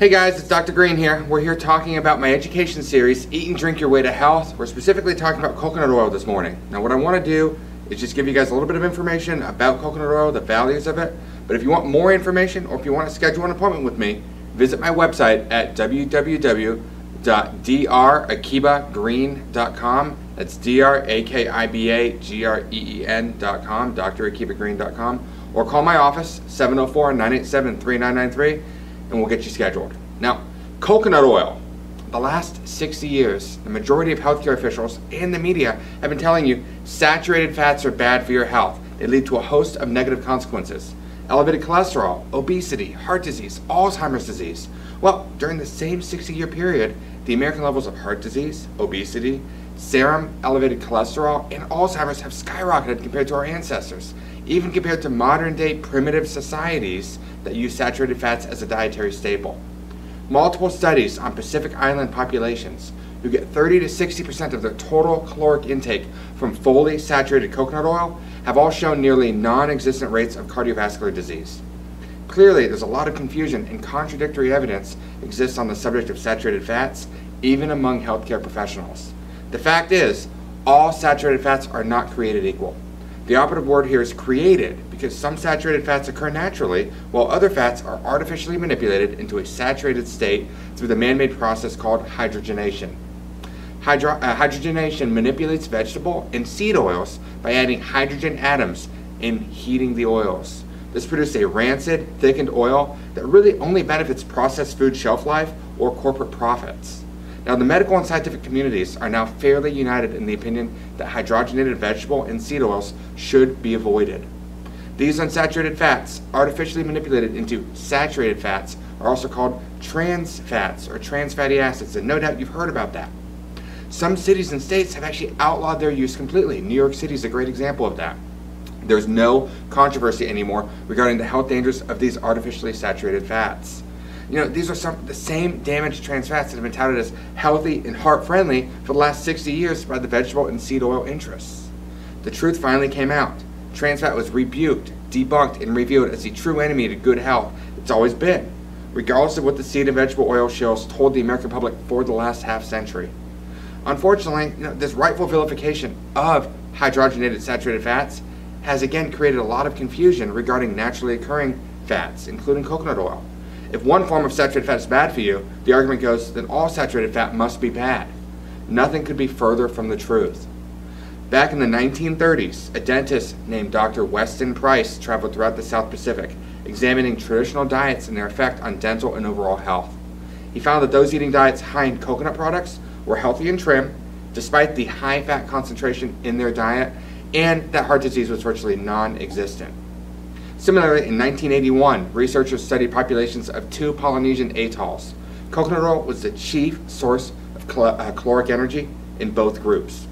Hey guys, it's Dr. Green here. We're here talking about my education series, Eat and Drink Your Way to Health. We're specifically talking about coconut oil this morning. Now what I want to do is just give you guys a little bit of information about coconut oil, the values of it. But if you want more information or if you want to schedule an appointment with me, visit my website at www.drakibagreen.com. That's drakibagreen.com, drakibagreen.com. Or call my office, 704-987-3993. and we'll get you scheduled. Now, coconut oil. The last 60 years, the majority of healthcare officials and the media have been telling you saturated fats are bad for your health. They lead to a host of negative consequences. Elevated cholesterol, obesity, heart disease, Alzheimer's disease. Well, during the same 60-year period, the American levels of heart disease, obesity, serum, elevated cholesterol, and Alzheimer's have skyrocketed compared to our ancestors, even compared to modern-day primitive societies that use saturated fats as a dietary staple. Multiple studies on Pacific Island populations who get 30 to 60% of their total caloric intake from fully saturated coconut oil have all shown nearly non-existent rates of cardiovascular disease. Clearly, there's a lot of confusion and contradictory evidence exists on the subject of saturated fats, even among healthcare professionals. The fact is, all saturated fats are not created equal. The operative word here is created because some saturated fats occur naturally, while other fats are artificially manipulated into a saturated state through the man-made process called hydrogenation. Hydrogenation manipulates vegetable and seed oils by adding hydrogen atoms and heating the oils. This produces a rancid, thickened oil that really only benefits processed food shelf life or corporate profits. Now, the medical and scientific communities are now fairly united in the opinion that hydrogenated vegetable and seed oils should be avoided. These unsaturated fats, artificially manipulated into saturated fats, are also called trans fats or trans fatty acids, and no doubt you've heard about that. Some cities and states have actually outlawed their use completely. New York City is a great example of that. There's no controversy anymore regarding the health dangers of these artificially saturated fats. You know, these are some of the same damaged trans fats that have been touted as healthy and heart-friendly for the last 60 years by the vegetable and seed oil interests. The truth finally came out. Trans fat was rebuked, debunked, and reviewed as the true enemy to good health it's always been, regardless of what the seed and vegetable oil shills told the American public for the last half-century. Unfortunately, this rightful vilification of hydrogenated saturated fats has again created a lot of confusion regarding naturally occurring fats, including coconut oil. If one form of saturated fat is bad for you, the argument goes that all saturated fat must be bad. Nothing could be further from the truth. Back in the 1930s, a dentist named Dr. Weston Price traveled throughout the South Pacific, examining traditional diets and their effect on dental and overall health. He found that those eating diets high in coconut products were healthy and trim, despite the high fat concentration in their diet, and that heart disease was virtually non-existent. Similarly, in 1981, researchers studied populations of 2 Polynesian atolls. Coconut oil was the chief source of caloric energy in both groups.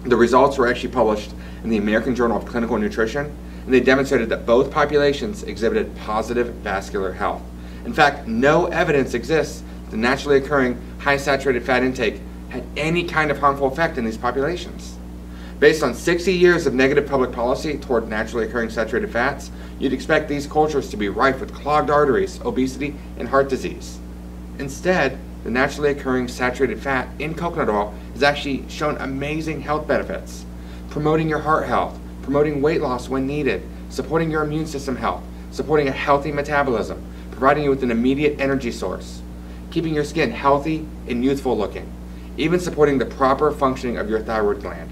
The results were actually published in the American Journal of Clinical Nutrition, and they demonstrated that both populations exhibited positive vascular health. In fact, no evidence exists that naturally occurring high saturated fat intake had any kind of harmful effect in these populations. Based on 60 years of negative public policy toward naturally occurring saturated fats, you'd expect these cultures to be rife with clogged arteries, obesity, and heart disease. Instead, the naturally occurring saturated fat in coconut oil has actually shown amazing health benefits, promoting your heart health, promoting weight loss when needed, supporting your immune system health, supporting a healthy metabolism, providing you with an immediate energy source, keeping your skin healthy and youthful looking, even supporting the proper functioning of your thyroid gland.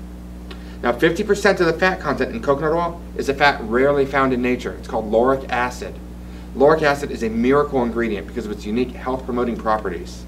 Now, 50% of the fat content in coconut oil is a fat rarely found in nature. It's called lauric acid. Lauric acid is a miracle ingredient because of its unique health-promoting properties.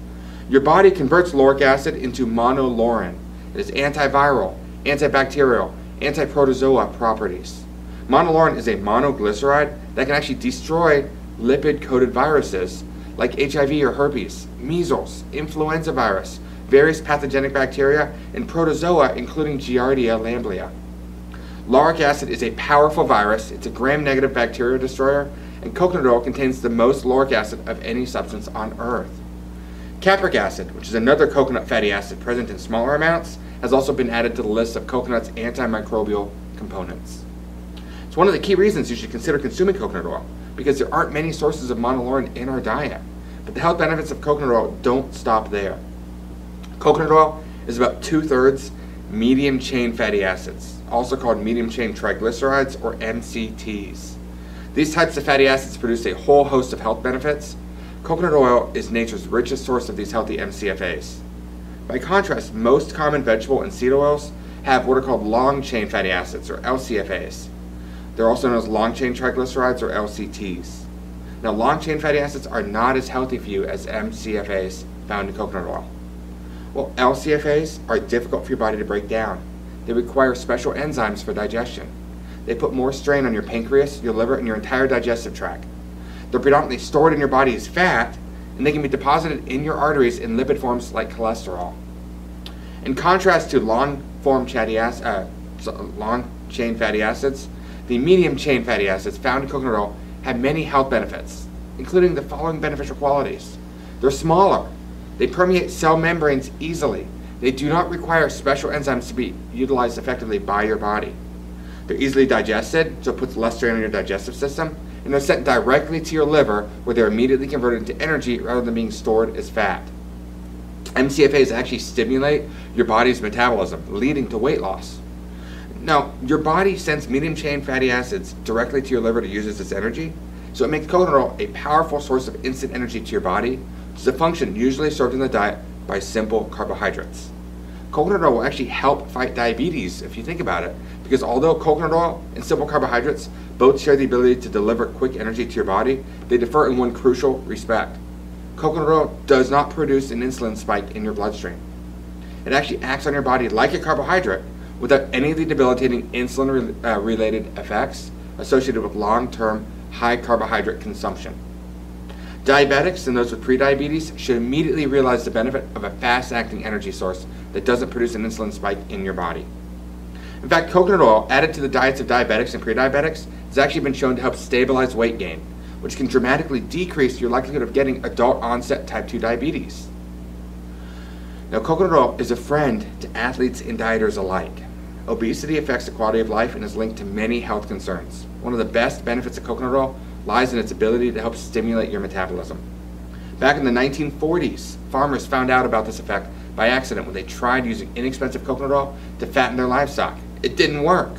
Your body converts lauric acid into monolaurin. It has antiviral, antibacterial, antiprotozoa properties. Monolaurin is a monoglyceride that can actually destroy lipid-coated viruses like HIV or herpes, measles, influenza virus, various pathogenic bacteria, and protozoa, including Giardia lamblia. Lauric acid is a powerful virus. It's a gram-negative bacteria destroyer, and coconut oil contains the most lauric acid of any substance on Earth. Capric acid, which is another coconut fatty acid present in smaller amounts, has also been added to the list of coconut's antimicrobial components. It's one of the key reasons you should consider consuming coconut oil, because there aren't many sources of monolaurin in our diet. But the health benefits of coconut oil don't stop there. Coconut oil is about 2/3 medium chain fatty acids, also called medium chain triglycerides or MCTs. These types of fatty acids produce a whole host of health benefits. Coconut oil is nature's richest source of these healthy MCFAs. By contrast, most common vegetable and seed oils have what are called long chain fatty acids or LCFAs. They're also known as long chain triglycerides or LCTs. Now, long chain fatty acids are not as healthy for you as MCFAs found in coconut oil. Well, LCFAs are difficult for your body to break down. They require special enzymes for digestion. They put more strain on your pancreas, your liver, and your entire digestive tract. They're predominantly stored in your body as fat, and they can be deposited in your arteries in lipid forms like cholesterol. In contrast to long chain fatty acids, the medium chain fatty acids found in coconut oil have many health benefits, including the following beneficial qualities. They're smaller. They permeate cell membranes easily. They do not require special enzymes to be utilized effectively by your body. They're easily digested, so it puts less strain on your digestive system, and they're sent directly to your liver, where they're immediately converted into energy rather than being stored as fat. MCFAs actually stimulate your body's metabolism, leading to weight loss. Now, your body sends medium chain fatty acids directly to your liver to use as its energy, so it makes coconut oil a powerful source of instant energy to your body, which is a function usually served in the diet by simple carbohydrates. Coconut oil will actually help fight diabetes if you think about it, because although coconut oil and simple carbohydrates both share the ability to deliver quick energy to your body, they differ in one crucial respect. Coconut oil does not produce an insulin spike in your bloodstream. It actually acts on your body like a carbohydrate without any of the debilitating insulin-related effects associated with long-term high carbohydrate consumption. Diabetics and those with prediabetes should immediately realize the benefit of a fast-acting energy source that doesn't produce an insulin spike in your body. In fact, coconut oil added to the diets of diabetics and prediabetics has actually been shown to help stabilize weight gain, which can dramatically decrease your likelihood of getting adult-onset type 2 diabetes. Now, coconut oil is a friend to athletes and dieters alike. Obesity affects the quality of life and is linked to many health concerns. One of the best benefits of coconut oil lies in its ability to help stimulate your metabolism. Back in the 1940s, farmers found out about this effect by accident when they tried using inexpensive coconut oil to fatten their livestock. It didn't work.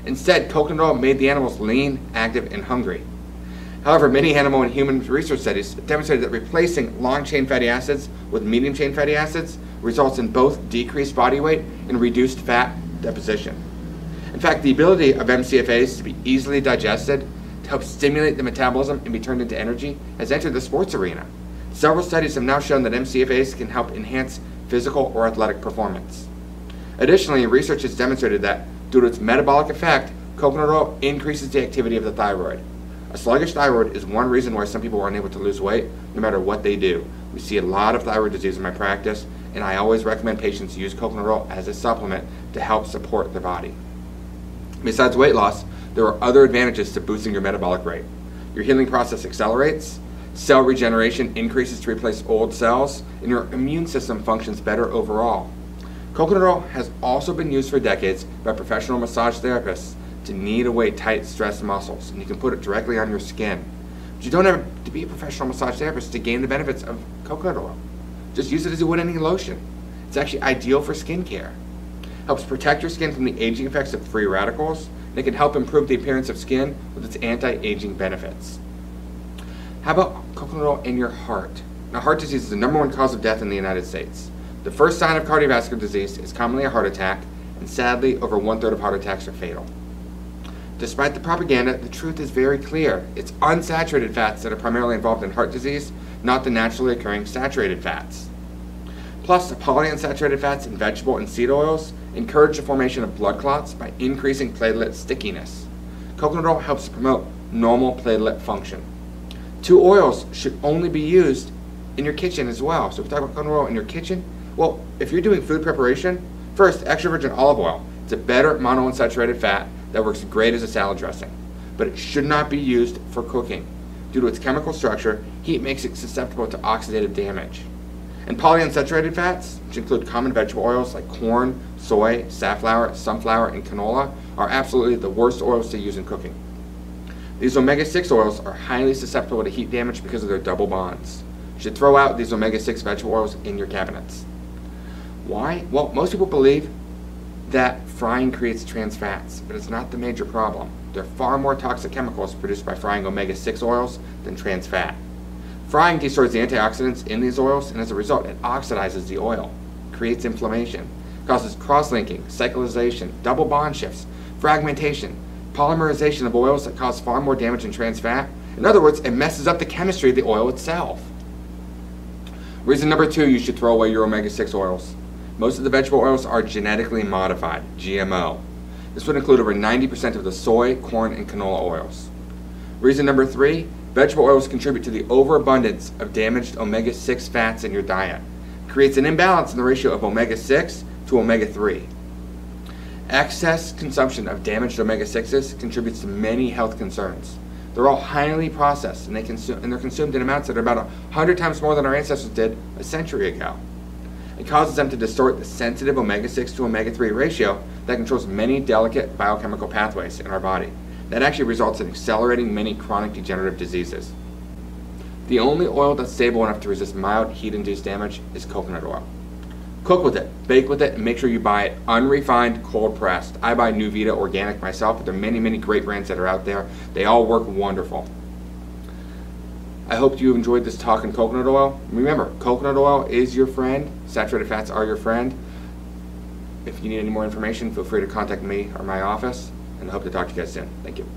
Instead, coconut oil made the animals lean, active, and hungry. However, many animal and human research studies demonstrated that replacing long-chain fatty acids with medium-chain fatty acids results in both decreased body weight and reduced fat deposition. In fact, the ability of MCFAs to be easily digested, to help stimulate the metabolism and be turned into energy, has entered the sports arena. Several studies have now shown that MCFAs can help enhance physical or athletic performance. Additionally, research has demonstrated that, due to its metabolic effect, coconut oil increases the activity of the thyroid. A sluggish thyroid is one reason why some people are unable to lose weight, no matter what they do. We see a lot of thyroid disease in my practice, and I always recommend patients use coconut oil as a supplement to help support their body. Besides weight loss, there are other advantages to boosting your metabolic rate. Your healing process accelerates, cell regeneration increases to replace old cells, and your immune system functions better overall. Coconut oil has also been used for decades by professional massage therapists to knead away tight, stressed muscles, and you can put it directly on your skin. But you don't have to be a professional massage therapist to gain the benefits of coconut oil. Just use it as you would any lotion. It's actually ideal for skincare. Helps protect your skin from the aging effects of free radicals, and it can help improve the appearance of skin with its anti-aging benefits. How about coconut oil in your heart? Now, heart disease is the #1 cause of death in the United States. The first sign of cardiovascular disease is commonly a heart attack, and sadly, over 1/3 of heart attacks are fatal. Despite the propaganda, the truth is very clear. It's unsaturated fats that are primarily involved in heart disease, not the naturally occurring saturated fats. Plus, the polyunsaturated fats in vegetable and seed oils encourage the formation of blood clots by increasing platelet stickiness. Coconut oil helps promote normal platelet function. 2 oils should only be used in your kitchen as well. So if we talk about coconut oil in your kitchen, well, if you're doing food preparation, first, extra virgin olive oil. It's a better monounsaturated fat that works great as a salad dressing, but it should not be used for cooking. Due to its chemical structure, heat makes it susceptible to oxidative damage. And polyunsaturated fats, which include common vegetable oils like corn, soy, safflower, sunflower, and canola, are absolutely the worst oils to use in cooking. These omega-6 oils are highly susceptible to heat damage because of their double bonds. You should throw out these omega-6 vegetable oils in your cabinets. Why? Well, most people believe that frying creates trans fats, but it's not the major problem. There are far more toxic chemicals produced by frying omega-6 oils than trans fat. Frying destroys the antioxidants in these oils, and as a result, it oxidizes the oil, creates inflammation, causes cross-linking, cyclization, double bond shifts, fragmentation, polymerization of oils that cause far more damage than trans fat. In other words, it messes up the chemistry of the oil itself. Reason number 2, you should throw away your omega-6 oils. Most of the vegetable oils are genetically modified, GMO. This would include over 90% of the soy, corn, and canola oils. Reason number 3, vegetable oils contribute to the overabundance of damaged omega-6 fats in your diet. It creates an imbalance in the ratio of omega-6 to omega-3. Excess consumption of damaged omega-6s contributes to many health concerns. They're all highly processed, and they're consumed in amounts that are about 100 times more than our ancestors did a century ago. It causes them to distort the sensitive omega-6 to omega-3 ratio that controls many delicate biochemical pathways in our body. That actually results in accelerating many chronic degenerative diseases. The only oil that's stable enough to resist mild heat-induced damage is coconut oil. Cook with it, bake with it, and make sure you buy it unrefined, cold-pressed. I buy Nuvita Organic myself, but there are many, many great brands that are out there. They all work wonderful. I hope you enjoyed this talk on coconut oil. Remember, coconut oil is your friend. Saturated fats are your friend. If you need any more information, feel free to contact me or my office, and I hope to talk to you guys soon. Thank you.